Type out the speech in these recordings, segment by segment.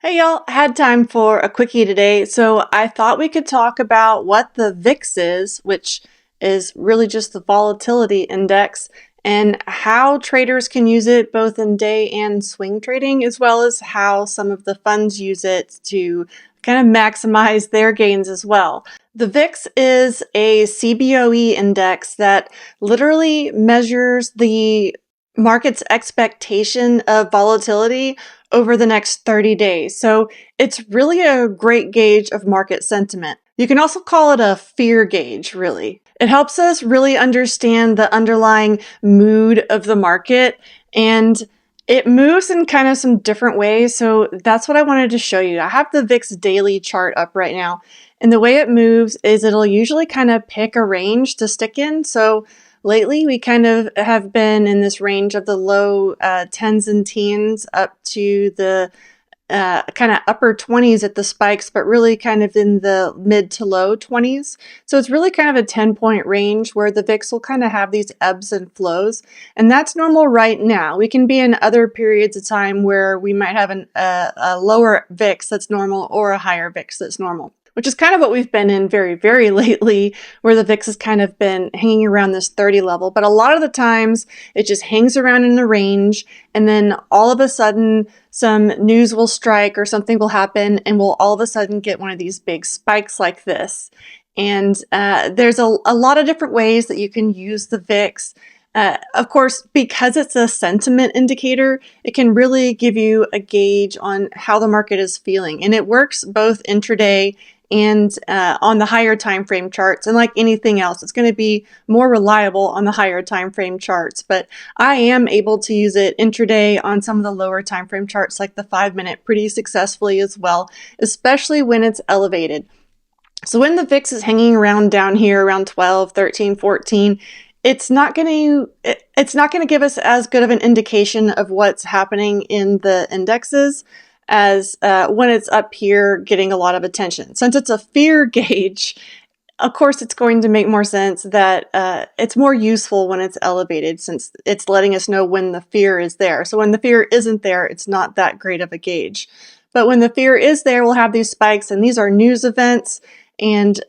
Hey y'all, I had time for a quickie today, so I thought we could talk about what the VIX is, which is really just the volatility index, and how traders can use it both in day and swing trading, as well as how some of the funds use it to kind of maximize their gains as well. The VIX is a CBOE index that literally measures the market's expectation of volatility over the next 30 days. So it's really a great gauge of market sentiment. You can also call it a fear gauge, really. It helps us really understand the underlying mood of the market, and it moves in kind of some different ways. So that's what I wanted to show you. I have the VIX daily chart up right now, and the way it moves is it'll usually kind of pick a range to stick in. So lately, we kind of have been in this range of the low 10s and teens up to the kind of upper 20s at the spikes, but really kind of in the mid to low 20s. So it's really kind of a 10-point range where the VIX will kind of have these ebbs and flows. And that's normal right now. We can be in other periods of time where we might have a lower VIX that's normal or a higher VIX that's normal, which is kind of what we've been in very, very lately, where the VIX has kind of been hanging around this 30 level. But a lot of the times, it just hangs around in the range, and then all of a sudden, some news will strike or something will happen, and we'll all of a sudden get one of these big spikes like this. And there's a lot of different ways that you can use the VIX. Of course, because it's a sentiment indicator, it can really give you a gauge on how the market is feeling. And it works both intraday and on the higher time frame charts. And like anything else, it's going to be more reliable on the higher time frame charts. But I am able to use it intraday on some of the lower time frame charts, like the 5-minute, pretty successfully as well, especially when it's elevated. So when the VIX is hanging around down here around 12, 13, 14, it's not going to give us as good of an indication of what's happening in the indexes as when it's up here getting a lot of attention. Since it's a fear gauge, of course, it's going to make more sense that it's more useful when it's elevated, since it's letting us know when the fear is there. So when the fear isn't there, it's not that great of a gauge. But when the fear is there, we'll have these spikes, and these are news events, and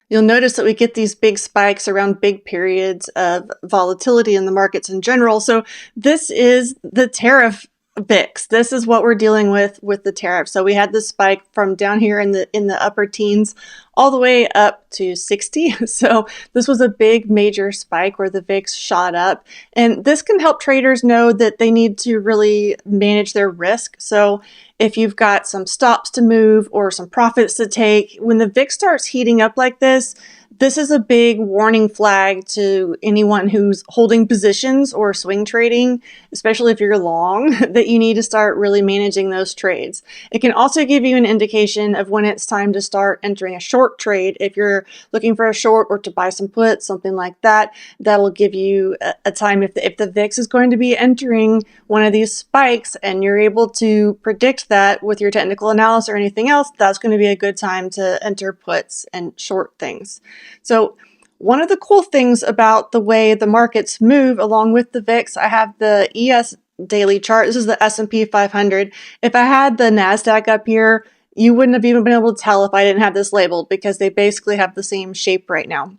you'll notice that we get these big spikes around big periods of volatility in the markets in general. So this is the tariff VIX. This is what we're dealing with the tariff. So we had this spike from down here in the upper teens all the way up to 60. So this was a big major spike where the VIX shot up. And this can help traders know that they need to really manage their risk. So if you've got some stops to move or some profits to take, when the VIX starts heating up like this is a big warning flag to anyone who's holding positions or swing trading, especially if you're long, that you need to start really managing those trades. It can also give you an indication of when it's time to start entering a short trade. If you're looking for a short or to buy some puts, something like that, that'll give you a time if the VIX is going to be entering one of these spikes and you're able to predict that with your technical analysis or anything else, that's going to be a good time to enter puts and short things. So one of the cool things about the way the markets move along with the VIX, I have the ES daily chart. This is the S&P 500. If I had the NASDAQ up here, you wouldn't have even been able to tell if I didn't have this labeled, because they basically have the same shape right now.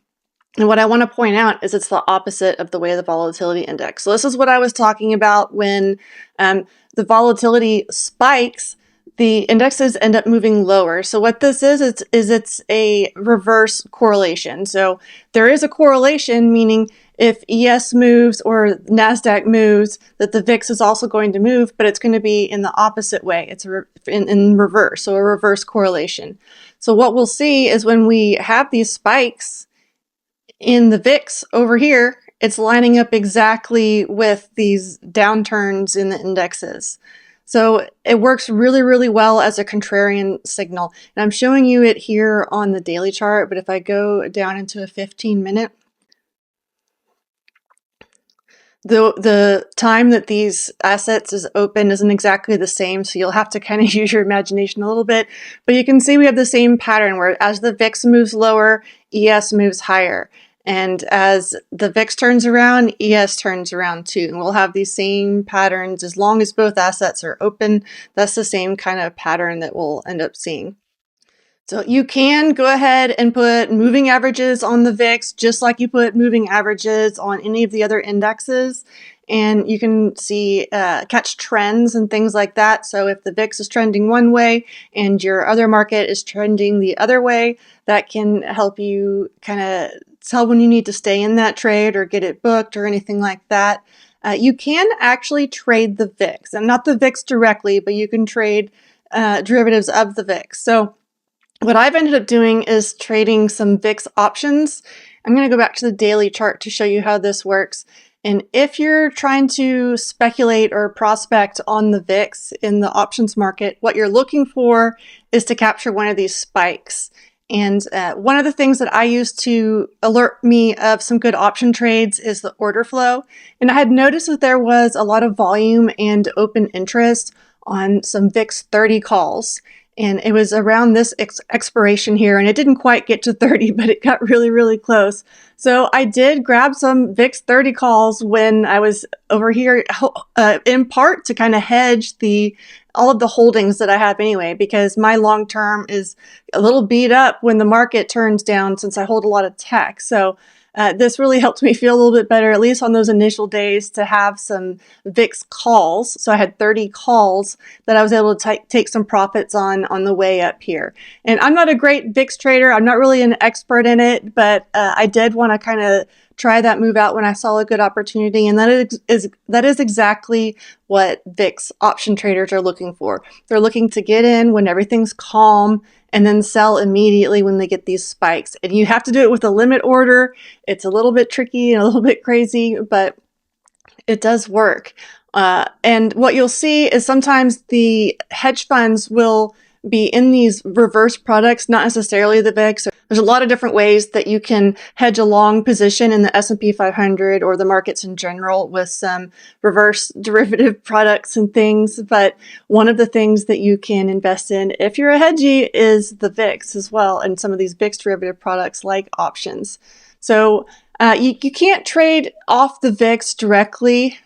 And what I want to point out is it's the opposite of the way the volatility index. So this is what I was talking about when the volatility spikes, the indexes end up moving lower. So what this is it's a reverse correlation. So there is a correlation, meaning if ES moves or NASDAQ moves, that the VIX is also going to move, but it's going to be in the opposite way. It's in reverse, so a reverse correlation. So what we'll see is when we have these spikes in the VIX over here, it's lining up exactly with these downturns in the indexes. So it works really, really well as a contrarian signal. And I'm showing you it here on the daily chart, but if I go down into a 15-minute, the time that these assets is open isn't exactly the same, so you'll have to kind of use your imagination a little bit. But you can see we have the same pattern where as the VIX moves lower, ES moves higher. And as the VIX turns around, ES turns around too. And we'll have these same patterns as long as both assets are open. That's the same kind of pattern that we'll end up seeing. So you can go ahead and put moving averages on the VIX, just like you put moving averages on any of the other indexes. And you can see, catch trends and things like that. So if the VIX is trending one way and your other market is trending the other way, that can help you kind of tell when you need to stay in that trade or get it booked or anything like that. You can actually trade the VIX, and not the VIX directly, but you can trade derivatives of the VIX. So what I've ended up doing is trading some VIX options. I'm going to go back to the daily chart to show you how this works. And if you're trying to speculate or prospect on the VIX in the options market, what you're looking for is to capture one of these spikes. And one of the things that I use to alert me of some good option trades is the order flow. And I had noticed that there was a lot of volume and open interest on some VIX 30 calls. And it was around this expiration here, and it didn't quite get to 30, but it got really, really close. So I did grab some VIX 30 calls when I was over here, in part to kind of hedge all of the holdings that I have anyway, because my long term is a little beat up when the market turns down since I hold a lot of tech. So this really helped me feel a little bit better, at least on those initial days, to have some VIX calls. So I had 30 calls that I was able to take some profits on the way up here. And I'm not a great VIX trader. I'm not really an expert in it, but I did want to kind of try that move out when I saw a good opportunity. And that is exactly what VIX option traders are looking for. They're looking to get in when everything's calm and then sell immediately when they get these spikes. And you have to do it with a limit order. It's a little bit tricky and a little bit crazy, but it does work. And what you'll see is sometimes the hedge funds will be in these reverse products, not necessarily the VIX. There's a lot of different ways that you can hedge a long position in the S&P 500 or the markets in general with some reverse derivative products and things. But one of the things that you can invest in if you're a hedgy is the VIX as well, and some of these VIX derivative products like options. So you can't trade off the VIX directly.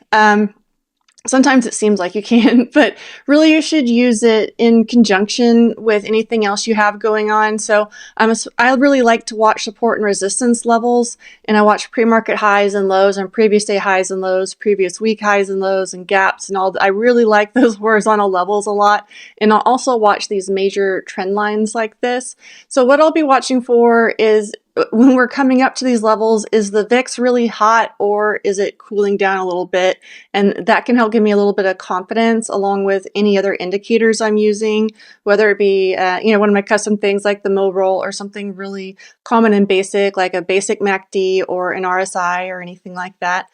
Sometimes it seems like you can, but really you should use it in conjunction with anything else you have going on. So I really like to watch support and resistance levels, and I watch pre-market highs and lows and previous day highs and lows, previous week highs and lows and gaps and all. I really like those horizontal levels a lot. And I'll also watch these major trend lines like this. So what I'll be watching for is, when we're coming up to these levels, is the VIX really hot or is it cooling down a little bit? And that can help give me a little bit of confidence along with any other indicators I'm using, whether it be, one of my custom things like the Mo roll or something really common and basic like a basic MACD or an RSI or anything like that.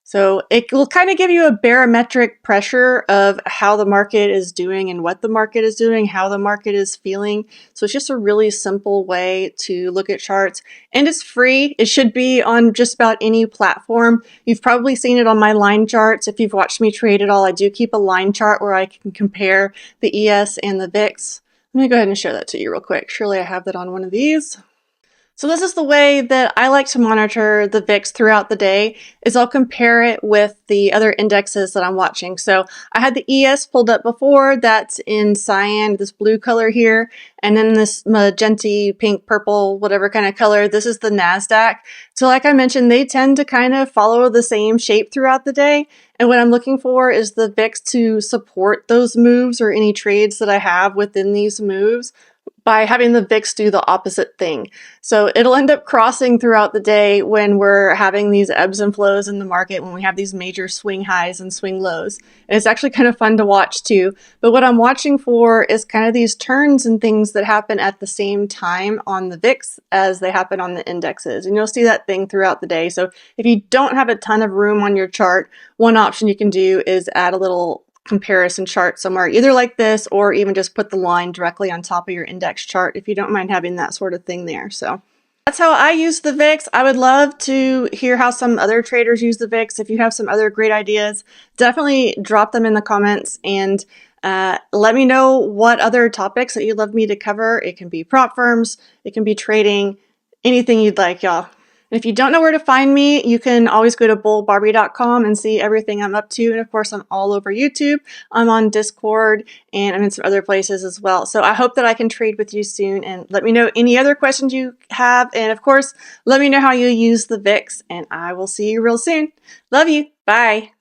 So it will kind of give you a barometric pressure of how the market is doing and what the market is doing, how the market is feeling. So it's just a really simple way to look at charts, and it's free. It should be on just about any platform. You've probably seen it on my line charts. If you've watched me trade at all, I do keep a line chart where I can compare the ES and the VIX. Let me go ahead and show that to you real quick. Surely I have that on one of these. So this is the way that I like to monitor the VIX throughout the day, is I'll compare it with the other indexes that I'm watching. So I had the ES pulled up before. That's in cyan, this blue color here. And then this magenta, pink, purple, whatever kind of color. This is the NASDAQ. So like I mentioned, they tend to kind of follow the same shape throughout the day. And what I'm looking for is the VIX to support those moves or any trades that I have within these moves by having the VIX do the opposite thing. So it'll end up crossing throughout the day when we're having these ebbs and flows in the market, when we have these major swing highs and swing lows. And it's actually kind of fun to watch too. But what I'm watching for is kind of these turns and things that happen at the same time on the VIX as they happen on the indexes. And you'll see that thing throughout the day. So if you don't have a ton of room on your chart, one option you can do is add a little comparison chart somewhere, either like this or even just put the line directly on top of your index chart if you don't mind having that sort of thing there. So that's how I use the VIX. I would love to hear how some other traders use the VIX. If you have some other great ideas, definitely drop them in the comments and let me know what other topics that you'd love me to cover. It can be prop firms, it can be trading, anything you'd like, y'all. And if you don't know where to find me, you can always go to 𝗏𝗏𝗏𝗏𝗏𝗏𝗏𝗏𝗏 and see everything I'm up to. And of course, I'm all over YouTube. I'm on Discord, and I'm in some other places as well. So I hope that I can trade with you soon, and let me know any other questions you have. And of course, let me know how you use the VIX, and I will see you real soon. Love you. Bye.